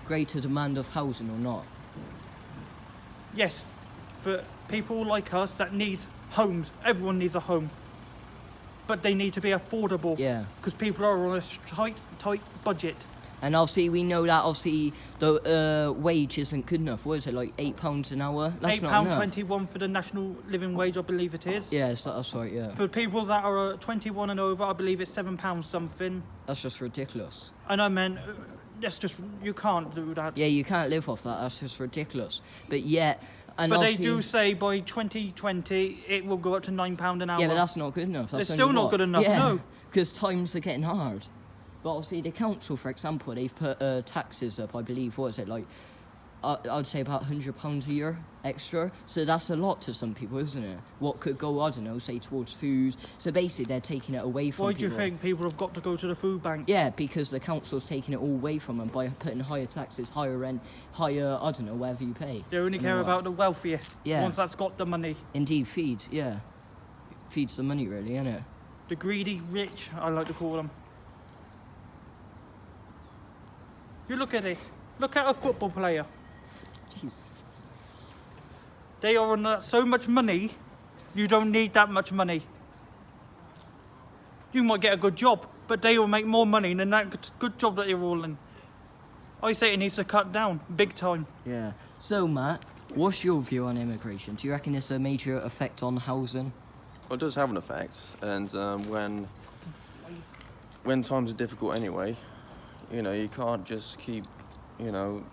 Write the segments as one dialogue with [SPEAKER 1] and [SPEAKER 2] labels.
[SPEAKER 1] greater demand of housing or not?
[SPEAKER 2] Yes, for people like us that need homes, everyone needs a home. But they need to be affordable.
[SPEAKER 1] Yeah.
[SPEAKER 2] Because people are on a tight budget.
[SPEAKER 1] And obviously we know that obviously the wage isn't good enough. What is it, like £8 an hour? That's not enough.
[SPEAKER 2] £8.21 for the national living wage, I believe it is.
[SPEAKER 1] Yeah, that's right, yeah.
[SPEAKER 2] For people that are 21 and over, I believe it's £7 something.
[SPEAKER 1] That's just ridiculous.
[SPEAKER 2] And I meant, that's just, you can't do that.
[SPEAKER 1] Yeah, you can't live off that. That's just ridiculous. But yet...
[SPEAKER 2] But they do say by 2020 it will go up to £9 an hour.
[SPEAKER 1] Yeah, but that's not good enough.
[SPEAKER 2] It's still not good enough, no.
[SPEAKER 1] Because times are getting hard. But obviously the council, for example, they've put taxes up, I believe, what is it, like, I'd say about £100 a year extra. So that's a lot to some people, isn't it? What could go, I don't know, say towards food. So basically they're taking it away from people.
[SPEAKER 2] Why do you think people have got to go to the food bank?
[SPEAKER 1] Yeah, because the council's taking it all away from them by putting higher taxes, higher rent, higher, I don't know, whatever you pay.
[SPEAKER 2] They only care about the wealthiest, ones that's got the money.
[SPEAKER 1] Indeed, feeds the money, really, innit?
[SPEAKER 2] The greedy rich, I like to call them. You look at it. Look at a football player.
[SPEAKER 1] Jeez.
[SPEAKER 2] They are on so much money, you don't need that much money. You might get a good job, but they will make more money than that good job that you're all in. I say it needs to cut down, big time.
[SPEAKER 1] Yeah. So, Matt, what's your view on immigration? Do you reckon it's a major effect on housing?
[SPEAKER 3] Well, it does have an effect, and when times are difficult anyway, you know, you can't just keep, you know,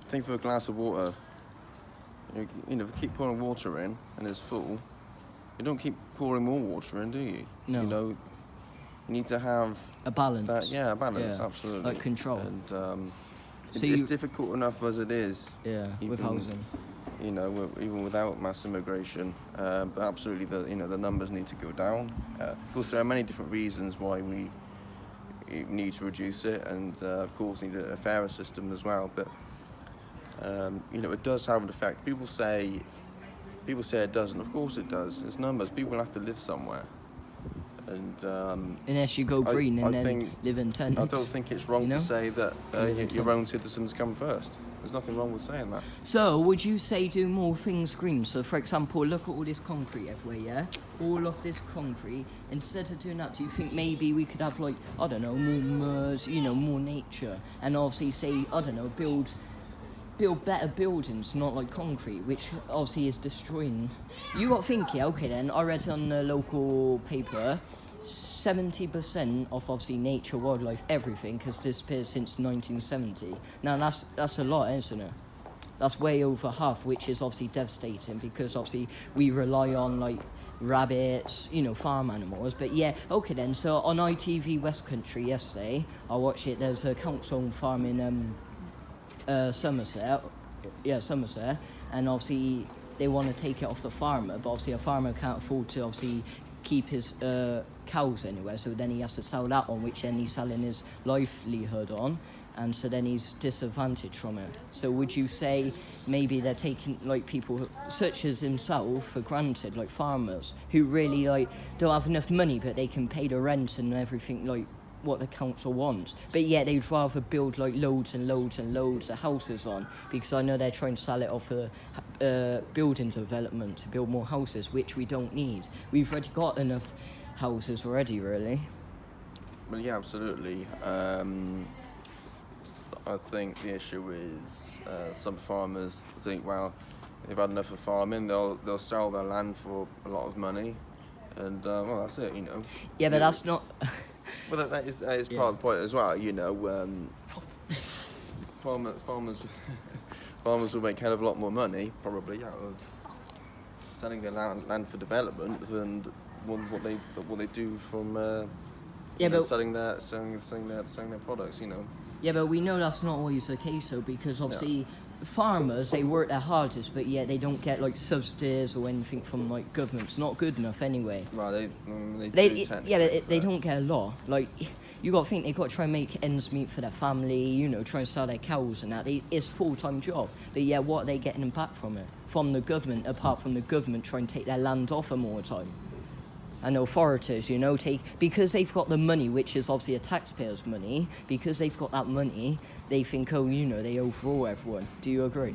[SPEAKER 3] think of a glass of water. You know, if you keep pouring water in and it's full, you don't keep pouring more water in, do you?
[SPEAKER 1] No.
[SPEAKER 3] You know, you need to have
[SPEAKER 1] a balance.
[SPEAKER 3] A balance, absolutely.
[SPEAKER 1] Like control.
[SPEAKER 3] And it's difficult enough as it is.
[SPEAKER 1] Yeah, with housing.
[SPEAKER 3] You know, even without mass immigration, but absolutely, the numbers need to go down. Of course, there are many different reasons why we need to reduce it, and of course, need a fairer system as well. But you know, it does have an effect. People say it doesn't. Of course, it does. It's numbers. People have to live somewhere, and
[SPEAKER 1] unless you go green and then live in tents.
[SPEAKER 3] I don't think it's wrong to say that your own citizens come first. There's nothing wrong with saying that.
[SPEAKER 1] So, would you say do more things green? So, for example, look at all this concrete everywhere, yeah? All of this concrete. Instead of doing that, do you think maybe we could have, like, I don't know, more mud, you know, more nature? And obviously, say, I don't know, build better buildings, not like concrete, which obviously is destroying. You got to think, yeah, okay then, I read on the local paper, 70% of obviously nature, wildlife, everything has disappeared since 1970. Now that's a lot, isn't it? That's way over half, which is obviously devastating because obviously we rely on like rabbits, you know, farm animals. But yeah, okay then. So on ITV West Country yesterday, I watched it. There's a council-owned farm in Somerset. Yeah, Somerset, and obviously they want to take it off the farmer, but obviously a farmer can't afford to obviously keep his cows anywhere, so then he has to sell that on, which then he's selling his livelihood on, and so then he's disadvantaged from it. So would you say maybe they're taking like people such as himself for granted, like farmers who really like don't have enough money but they can pay the rent and everything like what the council wants, but yet they'd rather build like loads and loads and loads of houses on, because I know they're trying to sell it off a building development to build more houses, which we don't need. We've already got enough houses already, really.
[SPEAKER 3] Well, yeah, absolutely. I think the issue is some farmers think, well, they've had enough of farming, they'll sell their land for a lot of money, and well, that's it, you know.
[SPEAKER 1] Yeah, but that's not.
[SPEAKER 3] Well, that is part of the point as well, you know. Farmers will make a hell of a lot more money probably out of selling their land for development than what they do from selling their products, you know.
[SPEAKER 1] Yeah, but we know that's not always the case though, because obviously farmers, they work their hardest, but yet they don't get like subsidies or anything from like government. It's not good enough anyway.
[SPEAKER 3] Well, they
[SPEAKER 1] don't get a lot. Like, you got to think they've got to try and make ends meet for their family, you know, try and sell their cows and that. It's a full-time job. But yeah, what are they getting back from it? From the government, apart from the government trying to take their land off them all the time. and authorities, you know, because they've got the money, which is obviously a taxpayer's money, because they've got that money, they think, oh, you know, they overrule everyone. Do you agree?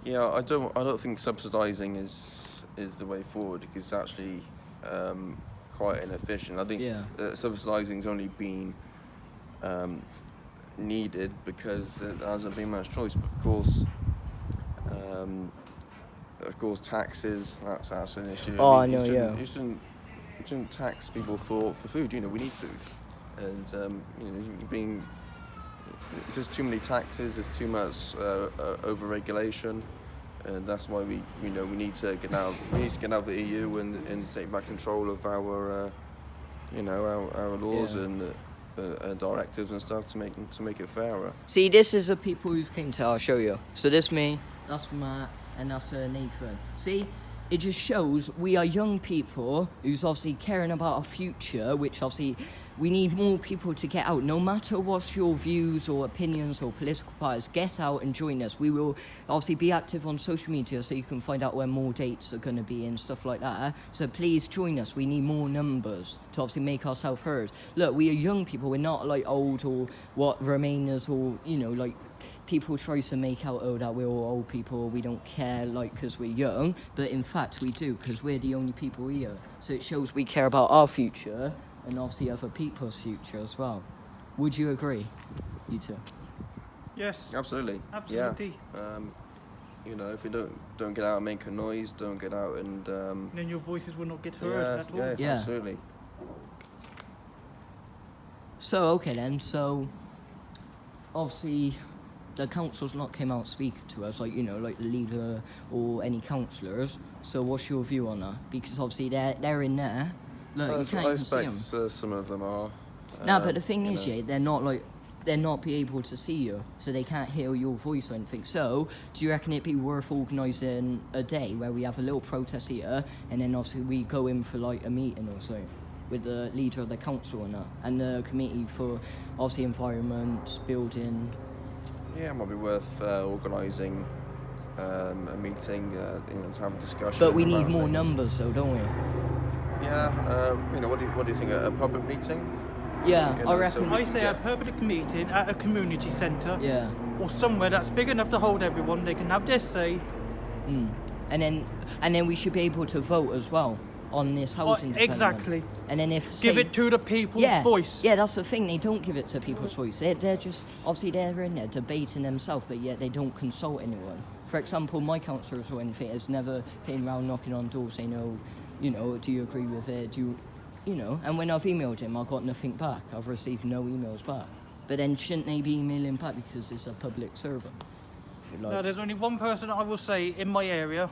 [SPEAKER 3] Yeah, I don't think subsidising is the way forward, because it's actually quite inefficient. I think subsidising's only been needed because there hasn't been much choice. But of course, taxes, that's an issue.
[SPEAKER 1] Oh,
[SPEAKER 3] I mean,
[SPEAKER 1] I know,
[SPEAKER 3] you shouldn't tax people for food. You know, we need food, and you know, there's just too many taxes. There's too much over-regulation, and that's why we need to get out. We need to get out of the EU and take back control of our our laws and directives and stuff to make it fairer.
[SPEAKER 1] See, this is the people who came to. I'll show you. So this me, that's Matt, and that's Nathan. See, it just shows we are young people who's obviously caring about our future, which obviously we need more people to get out. No matter what's your views or opinions or political parties, get out and join us. We will obviously be active on social media so you can find out when more dates are going to be and stuff like that. So please join us. We need more numbers to obviously make ourselves heard. Look, we are young people. We're not like old or what Remainers or, you know, like people try to make out, oh, that we're all old people, we don't care, like, because we're young. But in fact, we do, because we're the only people here. So it shows we care about our future and obviously other people's future as well. Would you agree, you two?
[SPEAKER 2] Yes.
[SPEAKER 3] Absolutely.
[SPEAKER 2] Absolutely.
[SPEAKER 3] Yeah. You know, if you don't get out and make a noise, don't get out and...
[SPEAKER 2] then your voices will not get heard at all.
[SPEAKER 3] Yeah, absolutely.
[SPEAKER 1] So, okay then, so obviously the council's not came out speaking to us, like, you know, like the leader or any councillors. So what's your view on that? Because obviously they're in there. Look, you can't even see them.
[SPEAKER 3] I expect some of them are.
[SPEAKER 1] No, but the thing is, they're not be able to see you, so they can't hear your voice or anything. So, do you reckon it'd be worth organising a day where we have a little protest here, and then obviously we go in for like a meeting or so with the leader of the council and that, and the committee for obviously environment, building?
[SPEAKER 3] Yeah, it might be worth organising a meeting, to have a discussion.
[SPEAKER 1] But we need more
[SPEAKER 3] things.
[SPEAKER 1] numbers, though, don't we?
[SPEAKER 3] Yeah, what do you think? A public meeting?
[SPEAKER 1] Yeah,
[SPEAKER 3] You
[SPEAKER 1] I
[SPEAKER 3] know,
[SPEAKER 1] reckon.
[SPEAKER 3] so
[SPEAKER 2] I say a public meeting at a community centre.
[SPEAKER 1] Yeah.
[SPEAKER 2] Or somewhere that's big enough to hold everyone. They can have their say.
[SPEAKER 1] And then we should be able to vote as well on this housing development.
[SPEAKER 2] Exactly.
[SPEAKER 1] And then if
[SPEAKER 2] Give
[SPEAKER 1] say,
[SPEAKER 2] it to the people's voice.
[SPEAKER 1] Yeah, that's the thing. They don't give it to people's voice. They're just obviously they're in there debating themselves, but yet they don't consult anyone. For example, my councillors or anything has never came around knocking on doors saying, "Oh, you know, do you agree with it? You know?" And when I've emailed him, I got nothing back. I've received no emails back. But then shouldn't they be emailing back because it's a public servant? If you like.
[SPEAKER 2] No, there's only one person I will say in my area